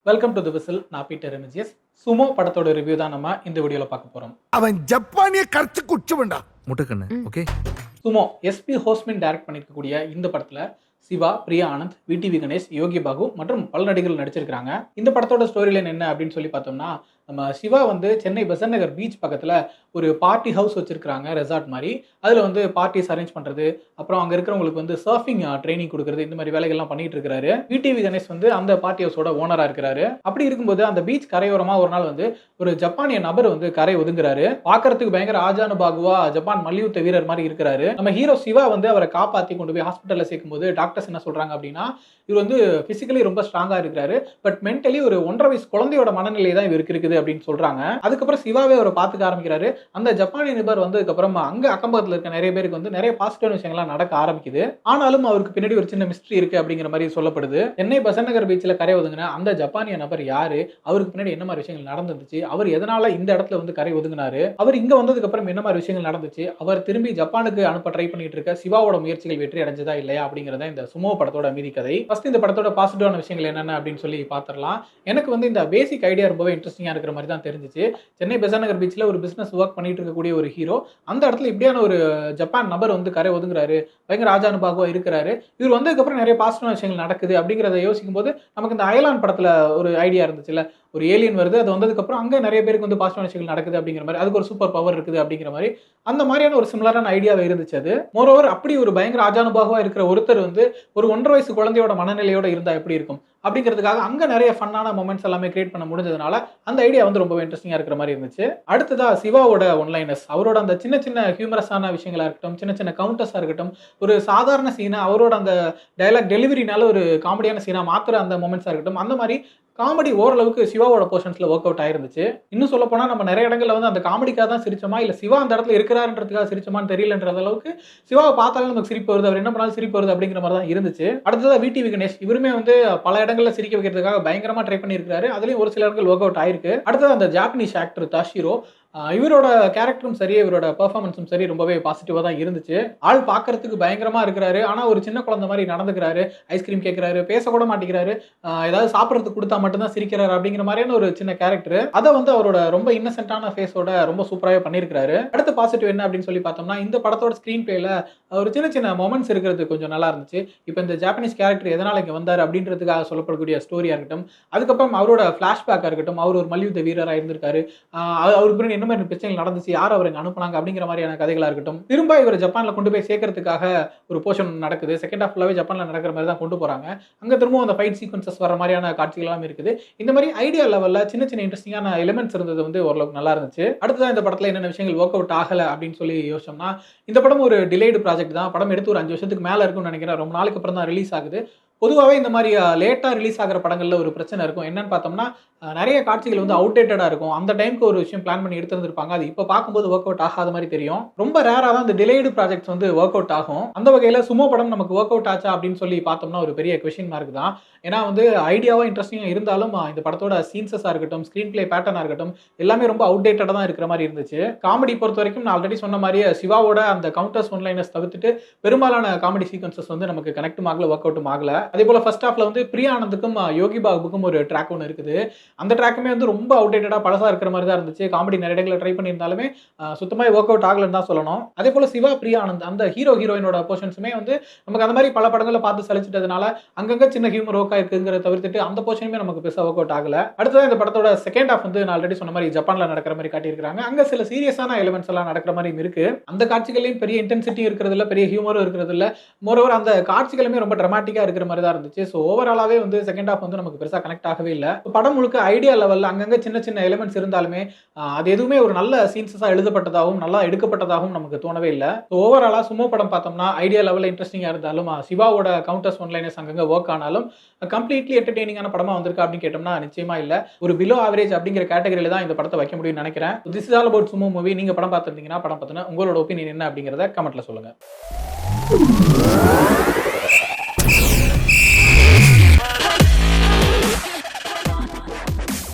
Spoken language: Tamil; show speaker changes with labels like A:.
A: Welcome to the whistle. நான் பீட்டர் எம்ஜிஎஸ். சுமோ படத்தோட ரிவ்யூ தான் நம்ம இந்த வீடியோல பார்க்க போறோம்.
B: அவன் ஜப்பானிய கருத்து குச்சவன்டா.
C: முட்டைக்கண்ணு ஓகே.
A: சுமோ எஸ்பி ஹோஸ்மின் டைரக்ட் பண்ணிருக்கக்கூடிய இந்த படத்துல சிவா, பிரியா ஆனந்த், விடிவி கணேஷ், யோகி பாபு மற்றும் பல நடிகர்கள் நடிச்சிருக்காங்க. இந்த படத்தோட ஸ்டோரி லைன் என்ன அப்படின்னு சொல்லி பார்த்தோம்னா, நம்ம சிவா வந்து சென்னை பெசன்ட் நகர் பீச் பக்கத்துல ஒரு பார்ட்டி ஹவுஸ் வச்சிருக்காங்க, ரெசார்ட் மாதிரி. அதுல வந்து பார்ட்டிஸ் அரேஞ்ச் பண்றது, அப்புறம் அங்க இருக்கிறவங்களுக்கு வந்து சர்ஃபிங் ட்ரைனிங் கொடுக்கறது, இந்த மாதிரி வேலைகள்லாம் பண்ணிட்டு இருக்காரு. விடிவி கணேஷ் வந்து அந்த பார்ட்டி ஹவுஸோட ஓனரா இருக்கிறாரு. அப்படி இருக்கும்போது அந்த பீச் கரையோரமா ஒரு நாள் வந்து ஒரு ஜப்பானிய நபர் வந்து கரை ஒதுங்குறாரு. பாக்குறதுக்கு பயங்கர ஆஜானு பாகுவா ஜப்பான் மல்யுத்த வீரர் மாதிரி இருக்கிறாரு. நம்ம ஹீரோ சிவா வந்து அவரை காப்பாத்தி கொண்டு போய் ஹாஸ்பிட்டல்ல சேர்க்கும் போது டாக்டர்ஸ் என்ன சொல்றாங்க அப்படின்னா, இவர் வந்து பிசிக்கலி ரொம்ப ஸ்ட்ராங்கா இருக்கிறாரு, பட் மென்டலி ஒரு 1.5 வயசு குழந்தையோட மனநிலை தான் இவருக்கு இருக்குது அப்படின்னு சொல்றாங்க. அதுக்கப்புறம் சிவாவே அவரை பார்த்துக்க ஆரம்பிக்கிறாரு. அந்த ஜப்பானிய நிபர் வந்ததுக்கு அப்புறம் அங்க அக்கம்பக்கத்துல இருக்க நிறைய பேருக்கு வந்து நிறைய பாசிட்டிவான விஷயங்கள்லாம் நடக்க ஆரம்பிக்குது. ஆனாலும் அவருக்கு பின்னாடி ஒரு சின்ன மிஸ்ட்ரி இருக்கு அப்படிங்கிற மாதிரி சொல்லப்படுது. சென்னை பெசன்ட் நகர் பீச்ல கரை ஒதுங்கின அந்த ஜப்பானிய நபர் யாரு, அவருக்கு பின்னாடி என்ன மாதிரி விஷயங்கள் நடந்துச்சு, அவர் எதனால இந்த இடத்துல வந்து கரை ஒதுங்கினாரு, அவர் இங்க வந்ததுக்கு அப்புறம் என்ன மாதிரி விஷயங்கள் நடந்துச்சு, அவர் திரும்பி ஜப்பானுக்கு அனுப்ப ட்ரை பண்ணிட்டு இருக்க சிவாவோட முயற்சிகள் வெற்றி அடைஞ்சதா இல்லையா அப்படிங்கறத இந்த சுமோ படத்தோட மீதி கதை. ஃபர்ஸ்ட் இந்த படத்தோட பாசிட்டிவான விஷயங்கள் என்னென்ன அப்படின்னு சொல்லி பாத்திரலாம். எனக்கு வந்து இந்த பேசிக் ஐடியா ரொம்பவே இன்ட்ரெஸ்டிங்கா இருக்கிற மாதிரி தான் தெரிஞ்சிச்சு. சென்னை பெசன்ட் நகர் பீச்ல ஒரு பிசினஸ் ஒர்க் பண்ணிட்டு இருக்கக்கூடிய ஒரு ஹீரோ அந்த இடத்துல இப்படியான ஒரு ஜப்பான் நபர் வந்து கரை ஒதுங்குறாரு, பயங்கர ஆஜானுபாகுவா இருக்கிறாரு. இவர் வந்ததுக்கு அப்புறம் நிறைய பாசிட்டிவான விஷயங்கள் நடக்குது அப்படிங்கறத யோசிக்கும் போது நமக்கு இந்த அயலான் படத்துல ஒரு ஐடியா இருந்துச்சுல்ல, ஒரு ஏலியன் வருது, அது வந்ததுக்கு அப்புறம் அங்க நிறைய பேருக்கு வந்து பாசிட்டிவான விஷயங்கள் நடக்குது அப்படிங்கிற மாதிரி, அதுக்கு ஒரு சூப்பர் பவர் இருக்குது அப்படிங்கிற மாதிரி அந்த மாதிரியான ஒரு சிமிலரான ஐடியாவே இருந்துச்சு. அது மோரோவர் அப்படி ஒரு பயங்கர ஆஜானுபாகுவா இருக்கிற ஒருத்தர் வந்து ஒரு 1.5 வயசு குழந்தையோட மனநிலையோட இருந்தா எப்படி இருக்கும் அப்படிங்கிறதுக்காக அங்க நிறைய ஃபன்னான மொமெண்ட்ஸ் எல்லாமே கிரியேட் பண்ண முடிஞ்சதுனால அந்த ஐடியா வந்து ரொம்ப இன்ட்ரெஸ்டிங்கா இருக்கிற மாதிரி இருந்துச்சு. அடுத்ததா சிவாவோட ஒன்லைனர்ஸ், அவரோட அந்த சின்ன சின்ன ஹியூமரஸான விஷயங்களா இருக்கட்டும், சின்ன சின்ன கவுண்டர்ஸா இருக்கட்டும், ஒரு சாதாரண சீனை அவரோட அந்த டயலாக் டெலிவரினால ஒரு காமெடியான சீனா மாத்துற அந்த மொமெண்ட்ஸா இருக்கட்டும், அந்த மாதிரி காமெடி ஓரளவுக்கு சிவாவோட போர்ஷன்ஸ்ல ஒர்க் அவுட் ஆயிருந்துச்சு. இன்னும் சொல்ல போனா நம்ம நிறைய இடங்கள்ல வந்து அந்த காமெடிக்காக தான் சிரிச்சோமா, இல்ல சிவா அந்த இடத்துல இருக்கிறாருன்றதுக்காக சிரிச்சோமான்னு தெரியலன்ற அளவுக்கு சிவாவை பார்த்தாலே நமக்கு சிரிப்பு வருது, அவர் என்ன பண்ணாலும் சிரிப்பு வருது அப்படிங்கிற மாதிரி தான் இருந்துச்சு. அடுத்ததா விடிவி கணேஷ், இவருமே வந்து பல இடங்கள்ல சிரிக்க வைக்கிறதுக்காக பயங்கரமா ட்ரை பண்ணியிருக்காரு. அதுலயும் ஒரு சில இடங்கள் ஒர்க் அவுட் ஆயிருக்கு. அடுத்தது அந்த ஜாப்பனீஸ் ஆக்டர் தாஷிரோ, இவரோட கேரக்டரும் சரி, இவரோட பெர்ஃபார்மன்ஸும் சரி ரொம்பவே பாசிட்டிவா தான் இருந்துச்சு. ஆள் பார்க்கறதுக்கு பயங்கரமா இருக்கிறாரு, ஆனா ஒரு சின்ன குழந்தை மாதிரி நடந்துக்கிறாரு, ஐஸ்கிரீம் கேட்கிறாரு, பேசக்கூட மாட்டேங்கிறாரு, ஏதாவது சாப்பிட்றதுக்கு கொடுத்தா மட்டும்தான் சிரிக்கிறாரு அப்படிங்கிற மாதிரியான ஒரு சின்ன கேரக்டர். அதை வந்து அவரோட ரொம்ப இன்னசென்ட்டான ஃபேஸோட ரொம்ப சூப்பராகவே பண்ணியிருக்காரு. அடுத்த பாசிட்டிவ் என்ன அப்படின்னு சொல்லி பார்த்தோம்னா, இந்த படத்தோட ஸ்கிரீன் பிளேல ஒரு சின்ன சின்ன மொமெண்ட்ஸ் இருக்கிறது கொஞ்சம் நல்லா இருந்துச்சு. இப்போ இந்த ஜாப்பனீஸ் கேரக்டர் எதனால இங்கே வந்தார் அப்படின்றதுக்காக சொல்லப்படக்கூடிய ஸ்டோரியா இருக்கட்டும், அதுக்கப்புறம் அவரோட ஃபிளாஷ்பேக்கா இருக்கட்டும், அவர் ஒரு மல்யுத்த வீரராக இருந்திருக்காரு, அவருக்கு என்ன மாதிரி பிரச்சனைகள் நடந்துச்சு, யார் அவர் இங்க அனுப்புனாங்க அப்படிங்கிற மாதிரியான கதைகளா இருக்கட்டும், திரும்ப இவர் ஜப்பான்ல கொண்டு போய் சேர்க்கறதுக்காக ஒரு போர்ஷன் நடக்குது. செகண்ட் ஹாஃப் ஃபுல்லாவே ஜப்பான்ல நடக்கிற மாதிரி தான் கொண்டு போறாங்க. அங்க திரும்பவும் அந்த ஃபைட் சீக்வன்சஸ் வர மாதிரியான காட்சிகள் எல்லாம் இருக்குது. இந்த மாதிரி ஐடியா லெவல்ல சின்ன சின்ன இன்ட்ரெஸ்டிங்கான எலிமெண்ட்ஸ் இருந்தது வந்து ஓரளவுக்கு நல்லா இருந்துச்சு. அடுத்ததான் இந்த படத்துல என்னென்ன விஷயங்கள் ஒர்க் அவுட் ஆகல அப்படின்னு சொல்லி யோசிச்சோம்னா, இந்த படம் ஒரு டிலேடு ப்ராஜெக்ட் தான். படம் எடுத்து ஒரு 5 வருஷத்துக்கு மேல இருக்கும்னு நினைக்கிறேன். ரொம்ப நாளுக்கு அப்புறம் தான் ரிலீஸ் ஆகுது. பொதுவாகவே இந்த மாதிரி லேட்டாக ரிலீஸ் ஆகிற படங்களில் ஒரு பிரச்சனை இருக்கும். என்னன்னு பார்த்தோம்னா, நிறைய காட்சிகள் வந்து அவுடேட்டடாக இருக்கும். அந்த டைமுக்கு ஒரு விஷயம் பிளான் பண்ணி எடுத்துருந்துருப்பாங்க, அது இப்போ பார்க்கும்போது ஒர்க் அவுட் ஆகாத மாதிரி தெரியும். ரொம்ப ரேராக தான் இந்த டிலேடு ப்ராஜெக்ட்ஸ் வந்து ஒர்க் அவுட் ஆகும். அந்த வகையில் சுமோ படம் நமக்கு ஒர்க் அவுட் ஆச்சா அப்படின்னு சொல்லி பார்த்தோம்னா ஒரு பெரிய கொஸ்டின் மார்க் தான். ஏன்னா வந்து ஐடியாவாக இன்ட்ரெஸ்டிங்காக இருந்தாலும் இந்த படத்தோட சீன்ஸஸாக இருக்கட்டும், ஸ்க்ரீன் பிளே பேட்டர்னாக இருக்கட்டும், எல்லாமே ரொம்ப அவுடேட்டடாக தான் இருக்கிற மாதிரி இருந்துச்சு. காமெடி பொறுத்த வரைக்கும் நான் ஆல்ரெடி சொன்ன மாதிரியே சிவாவோட அந்த கவுண்டர்ஸ் ஒன்லைனர்ஸ் தவிர்த்துட்டு பெரும்பாலான காமெடி சீக்வன்சஸ் வந்து நமக்கு கனெக்டும் ஆகல, ஒர்க் அவுட்டும் ஆகல. அதே போல ஃபர்ஸ்ட் ஹாஃப்ல வந்து பிரியா ஆனந்துக்கும் யோகி பாபுக்கும் ஒரு ட்ராக் ஒன்று இருக்குது. அந்த ட்ராக்குமே வந்து ரொம்ப அவுடேட்டடாக பழசா இருக்கிற மாதிரி தான் இருந்துச்சு. காமெடி நிறைய இடங்களை ட்ரை பண்ணியிருந்தாலுமே சுத்தமாக ஒர்க் அவுட் ஆகலன்னு தான் சொல்லணும். அதே போல சிவா, பிரியா ஆனந்த் அந்த ஹீரோ ஹீரோயினோட போர்ஷன்ஸுமே வந்து நமக்கு அந்த மாதிரி பல படங்களை பார்த்து சலிச்சிட்டதுனால அங்கங்க சின்ன ஹியூமர் ஒர்க் ஆயிருக்குங்கிறத தவிர்த்துட்டு அந்த போர்ஷனுமே நமக்கு பெருசாக ஒர்க் அவுட் ஆகல. அடுத்ததான் இந்த படத்தோட செகண்ட் ஹாஃப் வந்து நான் ஆல்ரெடி சொன்ன மாதிரி ஜப்பான்ல நடக்கிற மாதிரி காட்டியிருக்காங்க. அங்க சில சீரியஸான எலிமெண்ட்ஸ் எல்லாம் நடக்கிற மாதிரி இருக்கு. அந்த காட்சிகளையும் பெரிய இன்டென்சிட்டி இருக்கிறது இல்ல, பெரிய ஹியூமரும் இருக்கிறது இல்ல. மோரோவர் அந்த காட்சிகளுமே ரொம்ப டிராமாட்டிக்கா இருக்கிற மாதிரி தான் இருந்துச்சு. ஸோ ஓவராலாவே வந்து செகண்ட் ஹாஃப் வந்து நமக்கு பெருசாக கனெக்ட் ஆகவே இல்லை. படம் முழுக்க ஐடியா லெவலில் அங்கங்க சின்ன சின்ன எலிமெண்ட்ஸ் இருந்தாலுமே அது எதுவுமே ஒரு நல்ல சீன்ஸஸாக எழுதப்பட்டதாகவும் நல்லா எடுக்கப்பட்டதாகவும் நமக்கு தோணவே இல்லை. ஸோ ஓவராலாக சுமோ படம் பார்த்தோம்னா ஐடியா லெவலில் இன்ட்ரெஸ்டிங்காக இருந்தாலும் சிவாவோட கவுண்டர்ஸ் ஒன்லைனர்ஸ் அங்கங்க ஒர்க் ஆனாலும் கம்ப்ளீட்லி என்டர்டெய்னிங்கான படமா வந்திருக்கா அப்படின்னு கேட்டோம்னா நிச்சயமா இல்லை. ஒரு பிலோ ஆவரேஜ் அப்படிங்கிற கேட்டகரியில தான் இந்த படத்தை வைக்க முடியும்னு நினைக்கிறேன். This is all about Sumo movie. நீங்க படம் பார்த்துருந்தீங்கன்னா படம் பார்த்துனா உங்களோட ஒப்பீனியன் என்ன அப்படிங்கிறத கமெண்ட்ல சொல்லுங்க.